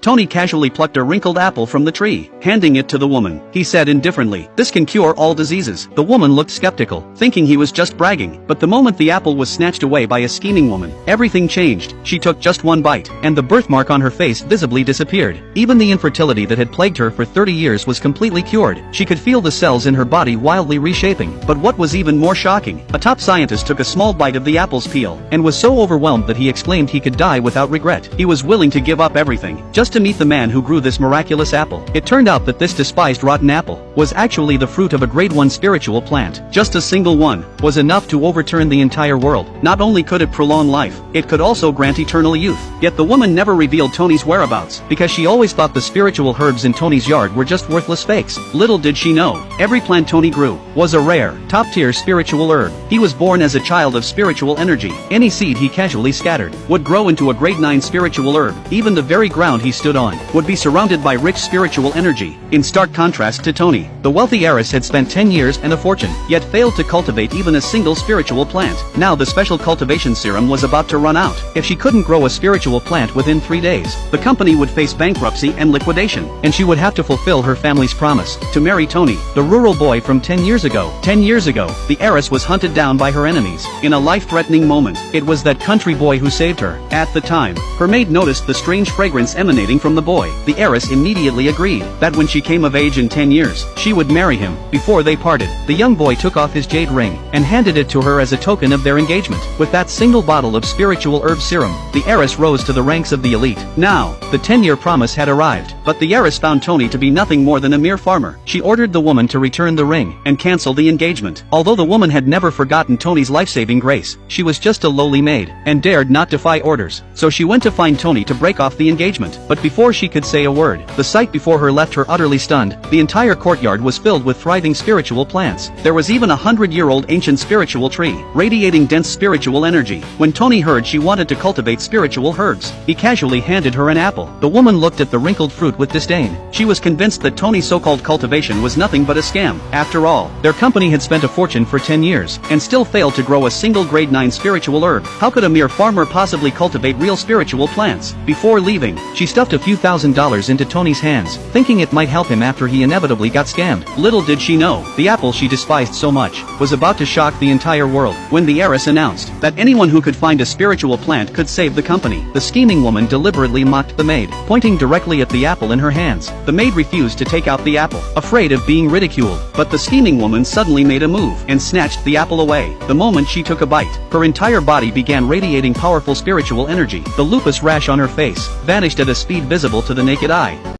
Tony casually plucked a wrinkled apple from the tree, handing it to the woman. He said indifferently, "This can cure all diseases." The woman looked skeptical, thinking he was just bragging, but the moment the apple was snatched away by a scheming woman, everything changed. She took just one bite, and the birthmark on her face visibly disappeared. Even the infertility that had plagued her for 30 years was completely cured. She could feel the cells in her body wildly reshaping. But what was even more shocking, a top scientist took a small bite of the apple's peel, and was so overwhelmed that he exclaimed he could die without regret. He was willing to give up everything, just to meet the man who grew this miraculous apple. It turned out that this despised rotten apple was actually the fruit of a grade 1 spiritual plant. Just a single one was enough to overturn the entire world. Not only could it prolong life, it could also grant eternal youth. Yet the woman never revealed Tony's whereabouts, because she always thought the spiritual herbs in Tony's yard were just worthless fakes. Little did she know, every plant Tony grew was a rare, top-tier spiritual herb. He was born as a child of spiritual energy. Any seed he casually scattered would grow into a grade 9 spiritual herb. Even the very ground he stood on would be surrounded by rich spiritual energy. In stark contrast to Tony, the wealthy heiress had spent 10 years and a fortune, yet failed to cultivate even a single spiritual plant. Now the special cultivation serum was about to run out. If she couldn't grow a spiritual plant within 3 days, the company would face bankruptcy and liquidation, and she would have to fulfill her family's promise to marry Tony, the rural boy from 10 years ago. 10 years ago, the heiress was hunted down by her enemies. In a life-threatening moment, it was that country boy who saved her. At the time, her maid noticed the strange fragrance emanating from the boy. The heiress immediately agreed that when she came of age in 10 years, she would marry him. Before they parted, the young boy took off his jade ring and handed it to her as a token of their engagement. With that single bottle of spiritual herb serum, the heiress rose to the ranks of the elite. Now, the 10-year promise had arrived, but the heiress found Tony to be nothing more than a mere farmer. She ordered the woman to return the ring and cancel the engagement. Although the woman had never forgotten Tony's life-saving grace, she was just a lowly maid and dared not defy orders. So she went to find Tony to break off the engagement. But before she could say a word, the sight before her left her utterly stunned. The entire courtyard was filled with thriving spiritual plants. There was even a 100-year-old ancient spiritual tree, radiating dense spiritual energy. When Tony heard she wanted to cultivate spiritual herbs, he casually handed her an apple. The woman looked at the wrinkled fruit with disdain. She was convinced that Tony's so-called cultivation was nothing but a scam. After all, their company had spent a fortune for 10 years, and still failed to grow a single grade 9 spiritual herb. How could a mere farmer possibly cultivate real spiritual plants? Before leaving, she stuffed a few $1,000s into Tony's hands, thinking it might help him after he inevitably got scammed. Little did she know, the apple she despised so much was about to shock the entire world. When the heiress announced that anyone who could find a spiritual plant could save the company, the scheming woman deliberately mocked the maid, pointing directly at the apple in her hands. The maid refused to take out the apple, afraid of being ridiculed, but the scheming woman suddenly made a move and snatched the apple away. The moment she took a bite, her entire body began radiating powerful spiritual energy. The lupus rash on her face vanished at a speed visible to the naked eye.